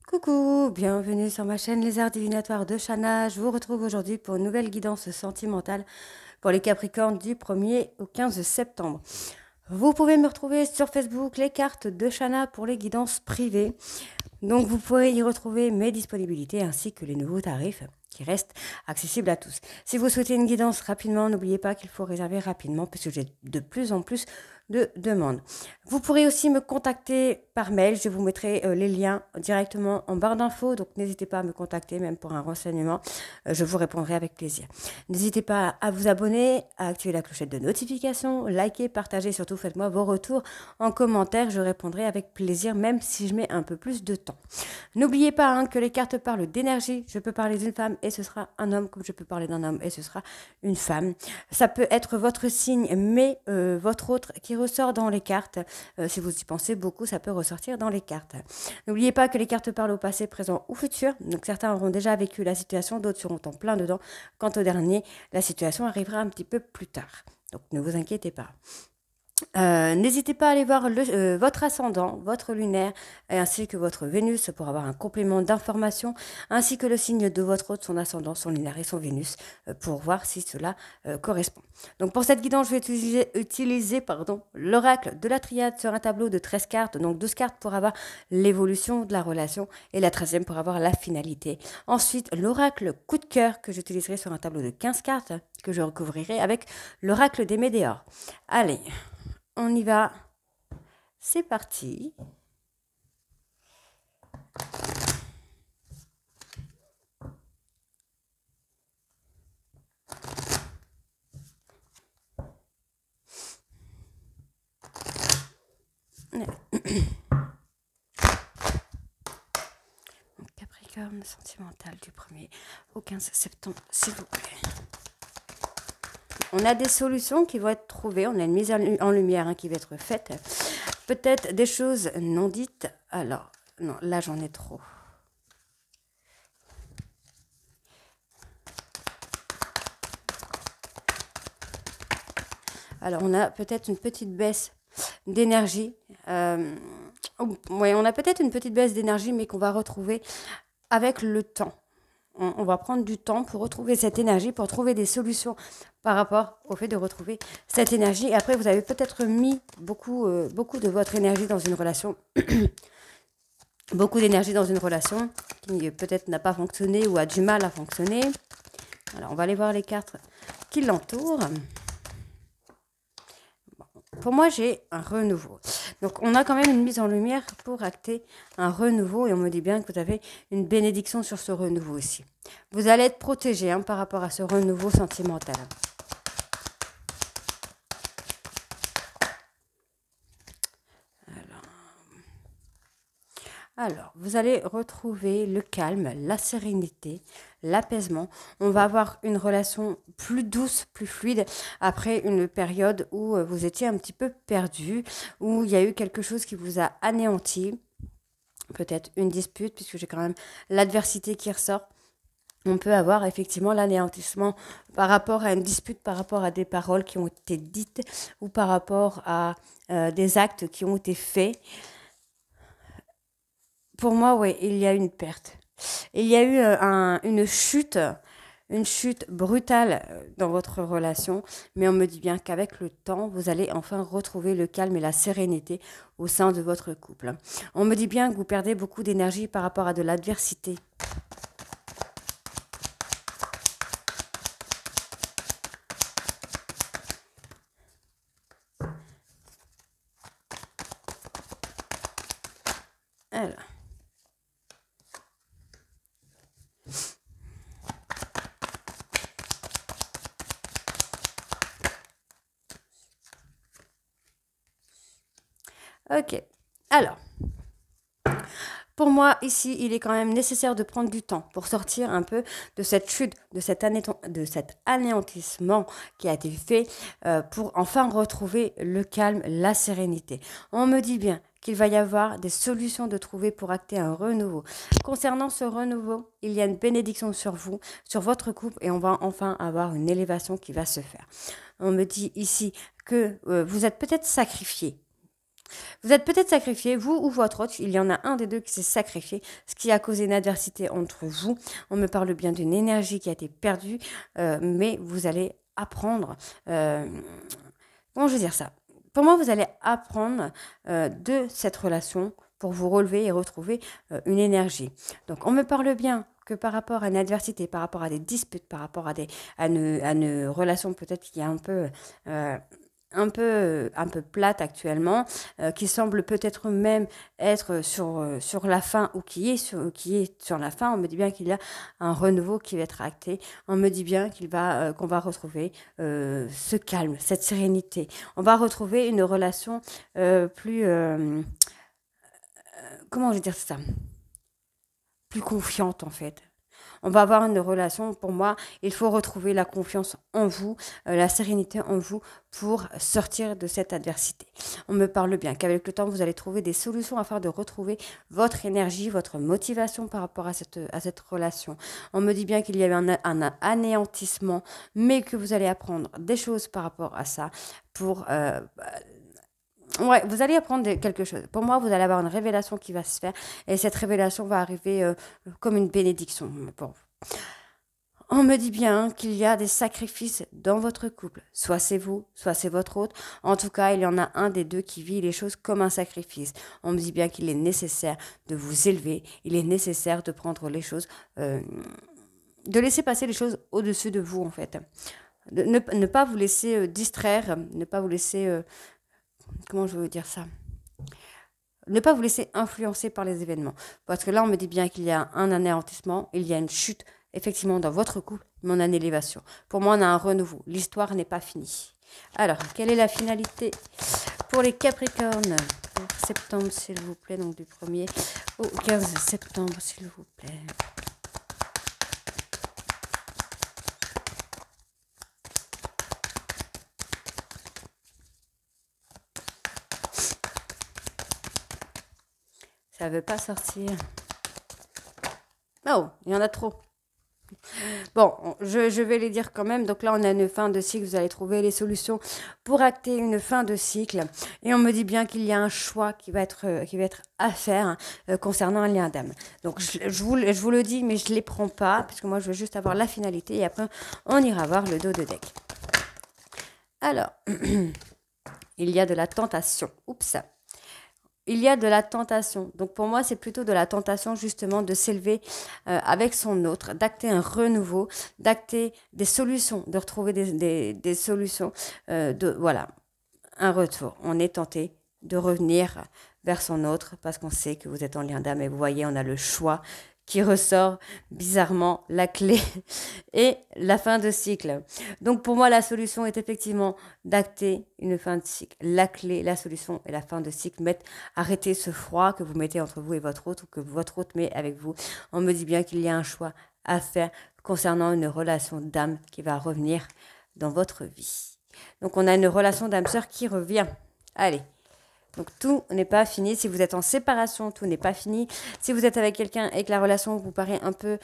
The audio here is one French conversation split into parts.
Coucou, bienvenue sur ma chaîne Les Arts Divinatoires de Shana. Je vous retrouve aujourd'hui pour une nouvelle guidance sentimentale pour les Capricornes du 1er au 15 septembre. Vous pouvez me retrouver sur Facebook, les cartes de Shana pour les guidances privées. Donc vous pourrez y retrouver mes disponibilités ainsi que les nouveaux tarifs qui restent accessibles à tous. Si vous souhaitez une guidance rapidement, n'oubliez pas qu'il faut réserver rapidement puisque j'ai de plus en plus de demandes. Vous pourrez aussi me contacter par mail, je vous mettrai les liens directement en barre d'infos, donc n'hésitez pas à me contacter même pour un renseignement, je vous répondrai avec plaisir. N'hésitez pas à vous abonner, à activer la clochette de notification, liker, partager, surtout faites-moi vos retours en commentaire, je répondrai avec plaisir même si je mets un peu plus de temps. N'oubliez pas que les cartes parlent d'énergie, je peux parler d'une femme et ce sera un homme, comme je peux parler d'un homme et ce sera une femme. Ça peut être votre signe, mais votre autre qui ressort dans les cartes. Si vous y pensez beaucoup, ça peut ressortir dans les cartes. N'oubliez pas que les cartes parlent au passé, présent ou futur. Donc certains auront déjà vécu la situation, d'autres seront en plein dedans. Quant au dernier, la situation arrivera un petit peu plus tard. Donc ne vous inquiétez pas. N'hésitez pas à aller voir votre ascendant, votre lunaire, ainsi que votre Vénus pour avoir un complément d'information, ainsi que le signe de votre hôte, son ascendant, son lunaire et son Vénus, pour voir si cela correspond. Donc pour cette guidance, je vais utiliser l'oracle de la triade sur un tableau de 13 cartes, donc 12 cartes pour avoir l'évolution de la relation et la 13e pour avoir la finalité. Ensuite, l'oracle coup de cœur que j'utiliserai sur un tableau de 15 cartes que je recouvrirai avec l'oracle des Médéors. Allez, on y va. C'est parti. Capricorne sentimental du 1er au 15 septembre, s'il vous plaît. On a des solutions qui vont être trouvées, on a une mise en lumière qui va être faite. Peut-être des choses non dites. Alors, non, là j'en ai trop. Alors, on a peut-être une petite baisse d'énergie. Oui, on a peut-être une petite baisse d'énergie, mais qu'on va retrouver avec le temps. On va prendre du temps pour retrouver cette énergie, pour trouver des solutions par rapport au fait de retrouver cette énergie. Et après, vous avez peut-être mis beaucoup de votre énergie dans une relation. Beaucoup d'énergie dans une relation qui peut-être n'a pas fonctionné ou a du mal à fonctionner. Alors, on va aller voir les cartes qui l'entourent. Pour moi, j'ai un renouveau. Donc, on a quand même une mise en lumière pour acter un renouveau. Et on me dit bien que vous avez une bénédiction sur ce renouveau aussi. Vous allez être protégé par rapport à ce renouveau sentimental. Alors, vous allez retrouver le calme, la sérénité, l'apaisement. On va avoir une relation plus douce, plus fluide après une période où vous étiez un petit peu perdu, où il y a eu quelque chose qui vous a anéanti. Peut-être une dispute, puisque j'ai quand même l'adversité qui ressort. On peut avoir effectivement l'anéantissement par rapport à une dispute, par rapport à des paroles qui ont été dites ou par rapport à des actes qui ont été faits. Pour moi, oui, il y a une perte. Il y a eu une chute brutale dans votre relation, mais on me dit bien qu'avec le temps, vous allez enfin retrouver le calme et la sérénité au sein de votre couple. On me dit bien que vous perdez beaucoup d'énergie par rapport à de l'adversité. Alors. Ok, alors, pour moi, ici, il est quand même nécessaire de prendre du temps pour sortir un peu de cette chute, de cet anéantissement qui a été fait pour enfin retrouver le calme, la sérénité. On me dit bien qu'il va y avoir des solutions de trouver pour acter un renouveau. Concernant ce renouveau, il y a une bénédiction sur vous, sur votre couple, et on va enfin avoir une élévation qui va se faire. On me dit ici que vous êtes peut-être sacrifié. Vous êtes peut-être sacrifié, vous ou votre autre, il y en a un des deux qui s'est sacrifié, ce qui a causé une adversité entre vous. On me parle bien d'une énergie qui a été perdue, mais vous allez apprendre. Comment je veux dire ça? Pour moi, vous allez apprendre de cette relation pour vous relever et retrouver une énergie. Donc, on me parle bien que par rapport à une adversité, par rapport à des disputes, par rapport à une relation peut-être qui est euh, un peu plate actuellement, qui semble peut-être même être sur la fin ou qui est sur la fin. On me dit bien qu'il y a un renouveau qui va être acté. On me dit bien qu'on va retrouver ce calme, cette sérénité. On va retrouver une relation plus, comment je vais dire ça, plus confiante en fait. On va avoir une relation, pour moi, il faut retrouver la confiance en vous, la sérénité en vous pour sortir de cette adversité. On me parle bien qu'avec le temps, vous allez trouver des solutions afin de retrouver votre énergie, votre motivation par rapport à cette relation. On me dit bien qu'il y a eu un anéantissement, mais que vous allez apprendre des choses par rapport à ça pour ouais, vous allez apprendre quelque chose. Pour moi, vous allez avoir une révélation qui va se faire et cette révélation va arriver comme une bénédiction. Bon. On me dit bien qu'il y a des sacrifices dans votre couple. Soit c'est vous, soit c'est votre autre. En tout cas, il y en a un des deux qui vit les choses comme un sacrifice. On me dit bien qu'il est nécessaire de vous élever. Il est nécessaire de prendre les choses, de laisser passer les choses au-dessus de vous, en fait. Ne pas vous laisser distraire, ne pas vous laisser comment je veux dire ça? Ne pas vous laisser influencer par les événements. Parce que là, on me dit bien qu'il y a un anéantissement, il y a une chute, effectivement, dans votre couple, mais on a une élévation. Pour moi, on a un renouveau. L'histoire n'est pas finie. Alors, quelle est la finalité pour les Capricornes pour septembre, s'il vous plaît, donc du 1er au 15 septembre, s'il vous plaît. Ça veut pas sortir. Oh, il y en a trop. Bon, je vais les dire quand même. Donc là, on a une fin de cycle. Vous allez trouver les solutions pour acter une fin de cycle. Et on me dit bien qu'il y a un choix qui va être à faire concernant un lien d'âme. Donc je vous le dis, mais je ne les prends pas, parce que moi, je veux juste avoir la finalité. Et après, on ira voir le dos de deck. Alors, il y a de la tentation. Oups. Il y a de la tentation. Donc pour moi, c'est plutôt de la tentation justement de s'élever avec son autre, d'acter un renouveau, d'acter des solutions, de retrouver des solutions, voilà, un retour. On est tenté de revenir vers son autre parce qu'on sait que vous êtes en lien d'âme et vous voyez, on a le choix qui ressort bizarrement, la clé et la fin de cycle. Donc pour moi, la solution est effectivement d'acter une fin de cycle. La clé, la solution et la fin de cycle, arrêter ce froid que vous mettez entre vous et votre autre ou que votre autre met avec vous. On me dit bien qu'il y a un choix à faire concernant une relation d'âme qui va revenir dans votre vie. Donc on a une relation d'âme-sœur qui revient. Allez. Donc tout n'est pas fini. Si vous êtes en séparation, tout n'est pas fini. Si vous êtes avec quelqu'un et que la relation vous paraît un peu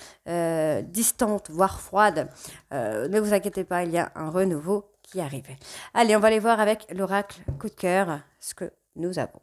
distante, voire froide, ne vous inquiétez pas, il y a un renouveau qui arrive. Allez, on va aller voir avec l'oracle coup de cœur ce que nous avons.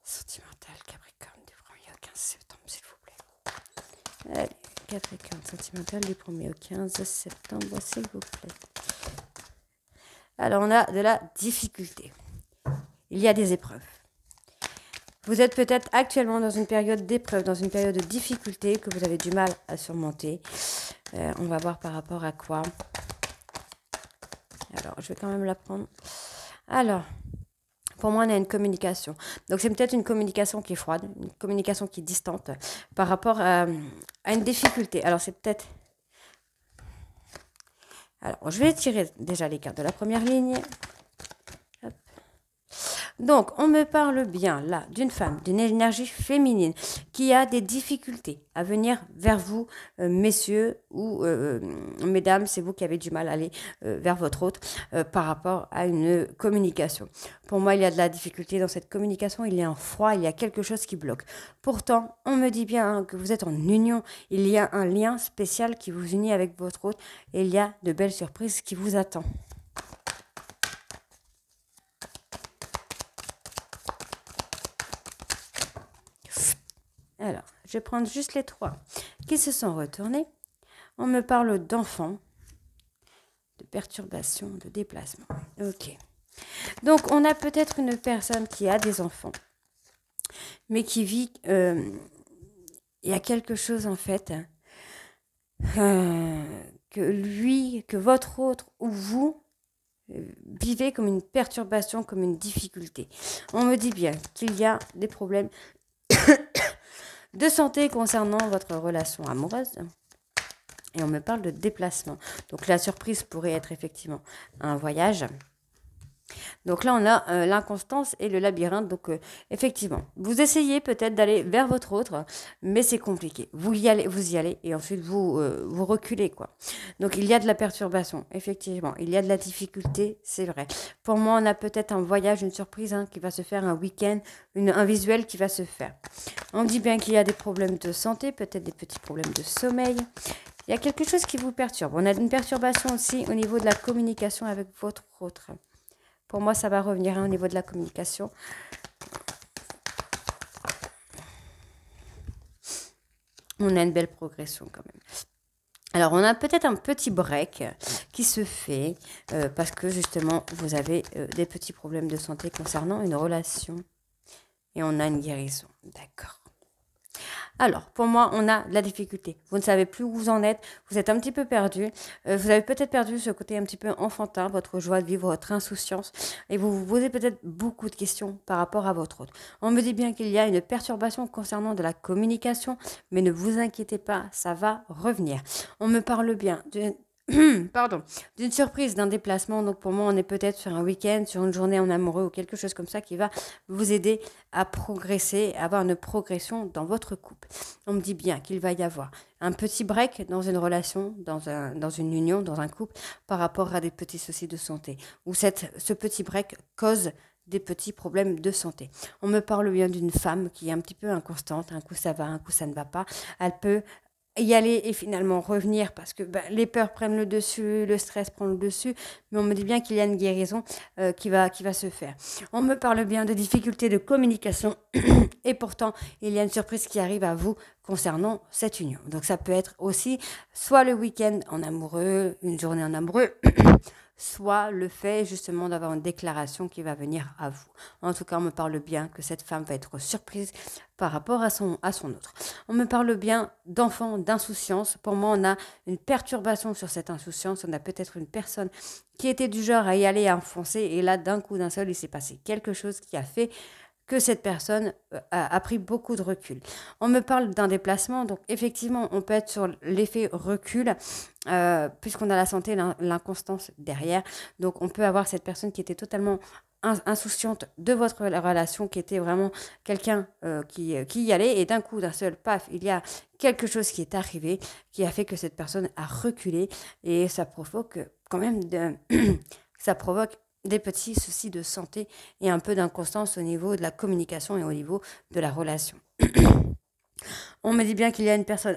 Sentimental Capricorne du 1er au 15 septembre, s'il vous plaît. Allez, Capricorne sentimental du 1er au 15 septembre, s'il vous plaît. Alors, on a de la difficulté. Il y a des épreuves. Vous êtes peut-être actuellement dans une période d'épreuve, dans une période de difficulté que vous avez du mal à surmonter. On va voir par rapport à quoi. Alors, je vais quand même la prendre. Alors, pour moi, on a une communication. Donc, c'est peut-être une communication qui est froide, une communication qui est distante par rapport à une difficulté. Alors, c'est peut-être... Alors, je vais tirer déjà les cartes de la première ligne. Hop. Donc, on me parle bien là d'une femme, d'une énergie féminine qui a des difficultés à venir vers vous, messieurs ou mesdames, c'est vous qui avez du mal à aller vers votre autre par rapport à une communication. Pour moi, il y a de la difficulté dans cette communication, il y a un froid, il y a quelque chose qui bloque. Pourtant, on me dit bien hein, que vous êtes en union, il y a un lien spécial qui vous unit avec votre autre et il y a de belles surprises qui vous attendent. Alors, je vais prendre juste les 3 qui se sont retournés. On me parle d'enfants, de perturbations, de déplacement. Ok. Donc, on a peut-être une personne qui a des enfants, mais qui vit... il y a quelque chose, en fait, que votre autre ou vous vivez comme une perturbation, comme une difficulté. On me dit bien qu'il y a des problèmes de santé concernant votre relation amoureuse. Et on me parle de déplacement. Donc la surprise pourrait être effectivement un voyage. Donc là, on a l'inconstance et le labyrinthe. Donc effectivement, vous essayez peut-être d'aller vers votre autre, mais c'est compliqué. Vous y allez et ensuite vous reculez, quoi. Donc il y a de la perturbation, effectivement. Il y a de la difficulté, c'est vrai. Pour moi, on a peut-être un voyage, une surprise hein, qui va se faire, un week-end, un visuel qui va se faire. On dit bien qu'il y a des problèmes de santé, peut-être des petits problèmes de sommeil. Il y a quelque chose qui vous perturbe. On a une perturbation aussi au niveau de la communication avec votre autre. Pour moi, ça va revenir hein, au niveau de la communication. On a une belle progression quand même. Alors, on a peut-être un petit break qui se fait parce que justement, vous avez des petits problèmes de santé concernant une relation. Et on a une guérison. D'accord. Alors, pour moi, on a de la difficulté. Vous ne savez plus où vous en êtes. Vous êtes un petit peu perdu. Vous avez peut-être perdu ce côté un petit peu enfantin, votre joie de vivre, votre insouciance. Et vous vous posez peut-être beaucoup de questions par rapport à votre autre. On me dit bien qu'il y a une perturbation concernant de la communication, mais ne vous inquiétez pas, ça va revenir. On me parle bien d'une surprise, d'un déplacement. Donc pour moi, on est peut-être sur un week-end, sur une journée en amoureux ou quelque chose comme ça qui va vous aider à progresser, à avoir une progression dans votre couple. On me dit bien qu'il va y avoir un petit break dans une relation, dans une union, dans un couple, par rapport à des petits soucis de santé. Ou ce petit break cause des petits problèmes de santé. On me parle bien d'une femme qui est un petit peu inconstante, un coup ça va, un coup ça ne va pas. Elle peut y aller et finalement revenir parce que les peurs prennent le dessus, le stress prend le dessus, mais on me dit bien qu'il y a une guérison qui va se faire. On me parle bien de difficultés de communication et pourtant il y a une surprise qui arrive à vous concernant cette union. Donc ça peut être aussi soit le week-end en amoureux, une journée en amoureux, soit le fait justement d'avoir une déclaration qui va venir à vous. En tout cas, on me parle bien que cette femme va être surprise par rapport à son autre. On me parle bien d'enfant, d'insouciance. Pour moi, on a une perturbation sur cette insouciance. On a peut-être une personne qui était du genre à y aller, à enfoncer, et là, d'un coup, d'un seul, il s'est passé quelque chose qui a fait que cette personne a pris beaucoup de recul. On me parle d'un déplacement, donc effectivement, on peut être sur l'effet recul, puisqu'on a la santé, l'inconstance derrière. Donc, on peut avoir cette personne qui était totalement insouciante de votre relation, qui était vraiment quelqu'un qui y allait, et d'un coup, d'un seul, paf, il y a quelque chose qui est arrivé, qui a fait que cette personne a reculé, et ça provoque quand même ça provoque des petits soucis de santé et un peu d'inconstance au niveau de la communication et au niveau de la relation. On me dit bien qu'il y a une personne,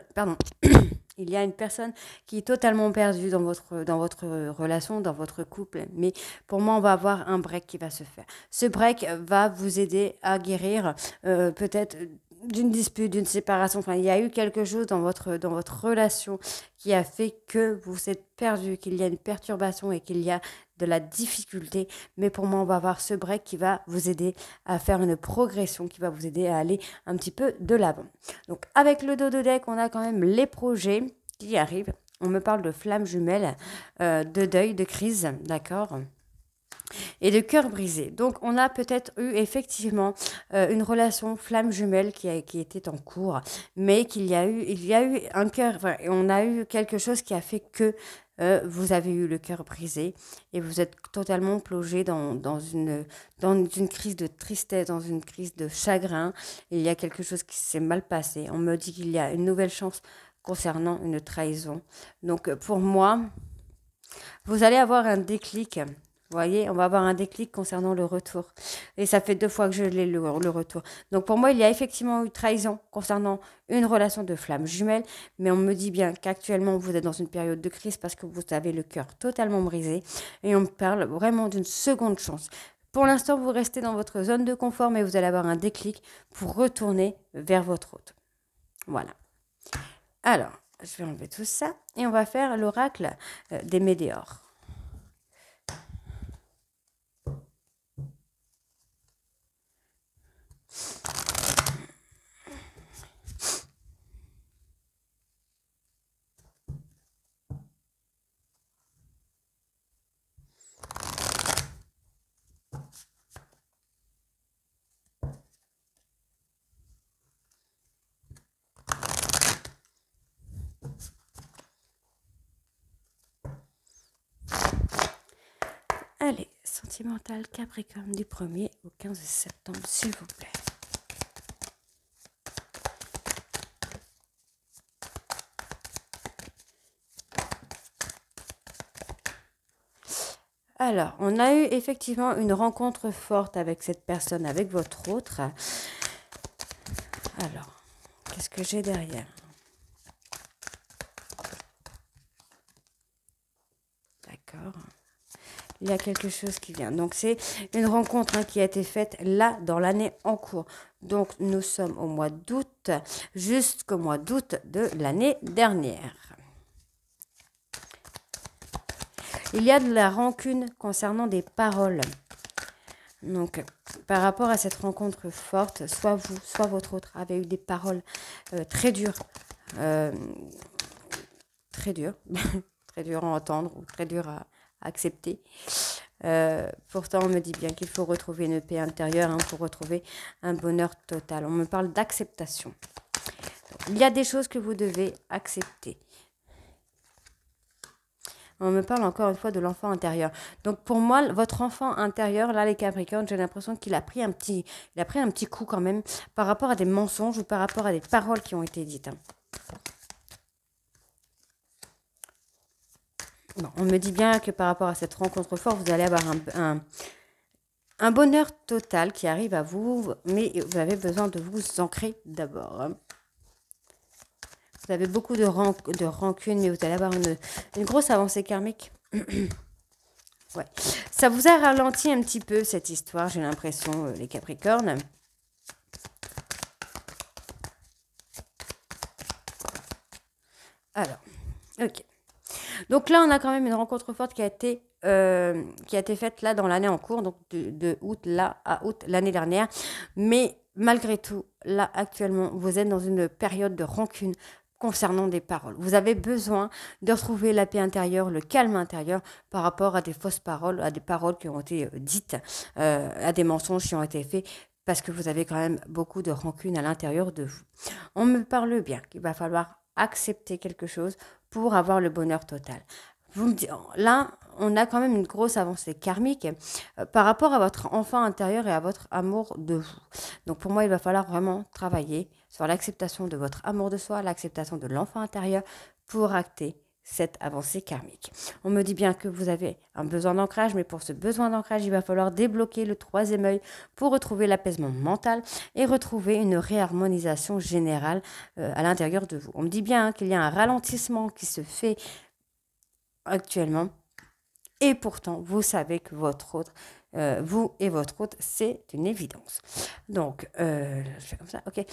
il y a une personne qui est totalement perdue dans votre relation, dans votre couple. Mais pour moi, on va avoir un break qui va se faire. Ce break va vous aider à guérir peut-être d'une dispute, d'une séparation. Enfin, il y a eu quelque chose dans votre relation qui a fait que vous êtes perdu, qu'il y a une perturbation et qu'il y a de la difficulté. Mais pour moi, on va avoir ce break qui va vous aider à faire une progression, qui va vous aider à aller un petit peu de l'avant. Donc, avec le dos de deck, on a quand même les projets qui arrivent. On me parle de flammes jumelles, de deuil, de crise, d'accord ? Et de cœur brisé. Donc, on a peut-être eu effectivement une relation flamme jumelle qui était en cours, mais il y a eu un cœur, enfin, on a eu quelque chose qui a fait que vous avez eu le cœur brisé et vous êtes totalement plongé dans une crise de tristesse, dans une crise de chagrin. Il y a quelque chose qui s'est mal passé. On me dit qu'il y a une nouvelle chance concernant une trahison. Donc pour moi, vous allez avoir un déclic. Vous voyez, on va avoir un déclic concernant le retour. Et ça fait 2 fois que je l'ai, le retour. Donc pour moi, il y a effectivement eu trahison concernant une relation de flamme jumelle, mais on me dit bien qu'actuellement, vous êtes dans une période de crise parce que vous avez le cœur totalement brisé. Et on me parle vraiment d'une seconde chance. Pour l'instant, vous restez dans votre zone de confort, mais vous allez avoir un déclic pour retourner vers votre hôte. Voilà. Alors, je vais enlever tout ça et on va faire l'oracle des météores. Allez, sentimental Capricorne du 1er au 15 septembre, s'il vous plaît. Alors, on a eu effectivement une rencontre forte avec cette personne, avec votre autre. Alors, qu'est-ce que j'ai derrière? D'accord. Il y a quelque chose qui vient. Donc, c'est une rencontre qui a été faite là, dans l'année en cours. Donc, nous sommes au mois d'août, jusqu'au mois d'août de l'année dernière. Il y a de la rancune concernant des paroles. Donc, par rapport à cette rencontre forte, soit vous, soit votre autre avez eu des paroles très dures. Très dures. Très dures à entendre ou très dures à accepter. Pourtant, on me dit bien qu'il faut retrouver une paix intérieure pour retrouver un bonheur total. On me parle d'acceptation. Il y a des choses que vous devez accepter. On me parle encore une fois de l'enfant intérieur. Donc pour moi, votre enfant intérieur, là les Capricornes, j'ai l'impression qu'il a pris un petit coup quand même par rapport à des mensonges ou par rapport à des paroles qui ont été dites. Bon, on me dit bien que par rapport à cette rencontre forte, vous allez avoir un bonheur total qui arrive à vous, mais vous avez besoin de vous ancrer d'abord. Vous avez beaucoup de rancune, mais vous allez avoir une grosse avancée karmique. Ouais. Ça vous a ralenti un petit peu cette histoire, j'ai l'impression, les Capricornes. Alors, ok. Donc là, on a quand même une rencontre forte qui a été faite là dans l'année en cours, donc de août là à août l'année dernière. Mais malgré tout, là actuellement, vous êtes dans une période de rancune concernant des paroles. Vous avez besoin de retrouver la paix intérieure, le calme intérieur par rapport à des fausses paroles, à des paroles qui ont été dites, à des mensonges qui ont été faits, parce que vous avez quand même beaucoup de rancune à l'intérieur de vous. On me parle bien qu'il va falloir accepter quelque chose pour avoir le bonheur total. Vous me dites, là, on a quand même une grosse avancée karmique par rapport à votre enfant intérieur et à votre amour de vous. Donc pour moi, il va falloir vraiment travailler sur l'acceptation de votre amour de soi, l'acceptation de l'enfant intérieur pour acter cette avancée karmique. On me dit bien que vous avez un besoin d'ancrage, mais pour ce besoin d'ancrage, il va falloir débloquer le 3e œil pour retrouver l'apaisement mental et retrouver une réharmonisation générale à l'intérieur de vous. On me dit bien qu'il y a un ralentissement qui se fait actuellement, et pourtant, vous savez que votre autre, vous et votre autre, c'est une évidence. Donc, je fais comme ça, ok.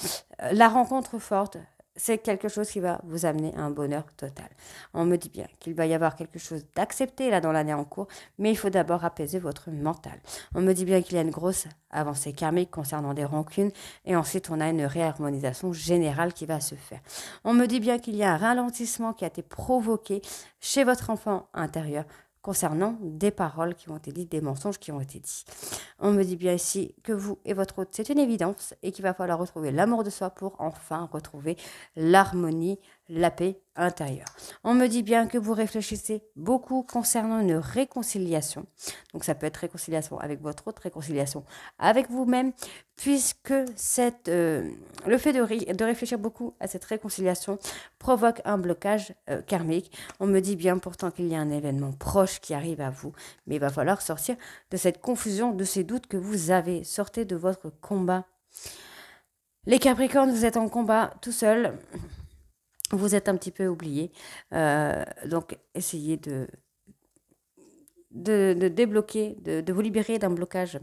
La rencontre forte, c'est quelque chose qui va vous amener à un bonheur total. On me dit bien qu'il va y avoir quelque chose d'accepté là dans l'année en cours, mais il faut d'abord apaiser votre mental. On me dit bien qu'il y a une grosse avancée karmique concernant des rancunes, et ensuite on a une réharmonisation générale qui va se faire. On me dit bien qu'il y a un ralentissement qui a été provoqué chez votre enfant intérieur concernant des paroles qui ont été dites, des mensonges qui ont été dits. On me dit bien ici que vous et votre autre, c'est une évidence et qu'il va falloir retrouver l'amour de soi pour enfin retrouver l'harmonie la paix intérieure. On me dit bien que vous réfléchissez beaucoup concernant une réconciliation. Donc ça peut être réconciliation avec votre autre, réconciliation avec vous-même, puisque le fait de réfléchir beaucoup à cette réconciliation provoque un blocage karmique. On me dit bien pourtant qu'il y a un événement proche qui arrive à vous, mais il va falloir sortir de cette confusion, de ces doutes que vous avez. Sortez de votre combat. Les Capricornes, vous êtes en combat tout seul. Vous êtes un petit peu oublié. Donc, essayez de débloquer, de vous libérer d'un blocage.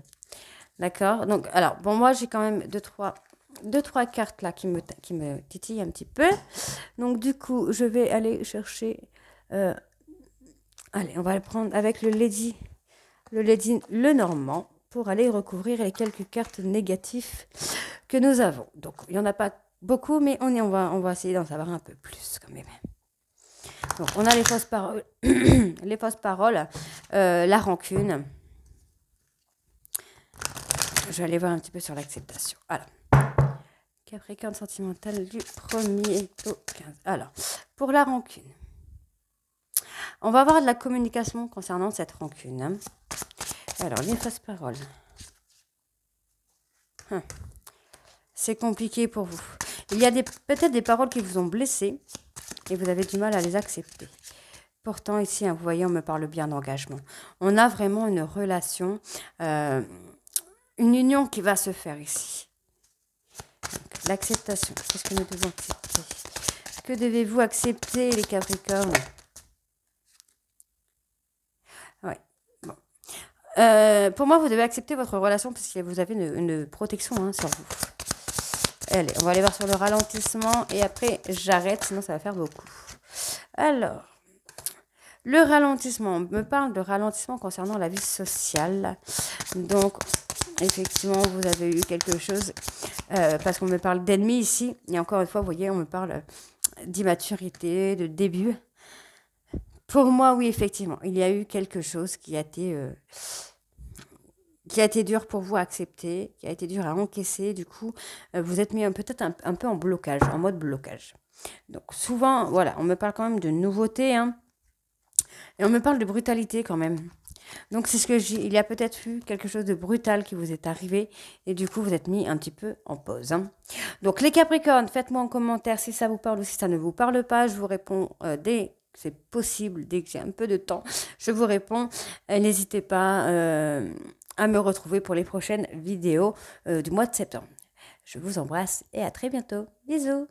D'accord? Donc, alors, bon, moi, j'ai quand même deux, trois cartes là qui me titillent un petit peu. Donc, du coup, je vais aller chercher... allez, on va le prendre avec le Lady Lenormand pour aller recouvrir les quelques cartes négatives que nous avons. Donc, il n'y en a pas beaucoup, mais on va essayer d'en savoir un peu plus quand même. Donc, on a les fausses paroles, les fausses paroles, la rancune. Je vais aller voir un petit peu sur l'acceptation. Alors, Capricorne sentimental du 1er au 15. Alors, pour la rancune, on va avoir de la communication concernant cette rancune. Alors, les fausses paroles. C'est compliqué pour vous. Il y a peut-être des paroles qui vous ont blessé et vous avez du mal à les accepter. Pourtant, ici, vous voyez, on me parle bien d'engagement. On a vraiment une relation, une union qui va se faire ici. L'acceptation, qu'est-ce que nous devons accepter? Que devez-vous accepter, les Capricornes? Ouais. Bon. Pour moi, vous devez accepter votre relation parce que vous avez une protection sur vous. Allez, on va aller voir sur le ralentissement et après, j'arrête, sinon ça va faire beaucoup. Alors, le ralentissement, on me parle de ralentissement concernant la vie sociale. Donc, effectivement, vous avez eu quelque chose, parce qu'on me parle d'ennemis ici. Et encore une fois, vous voyez, on me parle d'immaturité, de début. Pour moi, oui, effectivement, il y a eu quelque chose qui a été dur pour vous à accepter, qui a été dur à encaisser. Du coup, vous êtes mis peut-être un peu en blocage, en mode blocage. Donc, souvent, voilà, on me parle quand même de nouveautés, et on me parle de brutalité quand même. Donc, c'est ce que j'ai. Il y a peut-être eu quelque chose de brutal qui vous est arrivé. Et du coup, vous êtes mis un petit peu en pause. Donc, les Capricornes, faites-moi en commentaire si ça vous parle ou si ça ne vous parle pas. Je vous réponds dès que c'est possible, dès que j'ai un peu de temps. Je vous réponds. N'hésitez pas à me retrouver pour les prochaines vidéos du mois de septembre. Je vous embrasse et à très bientôt. Bisous.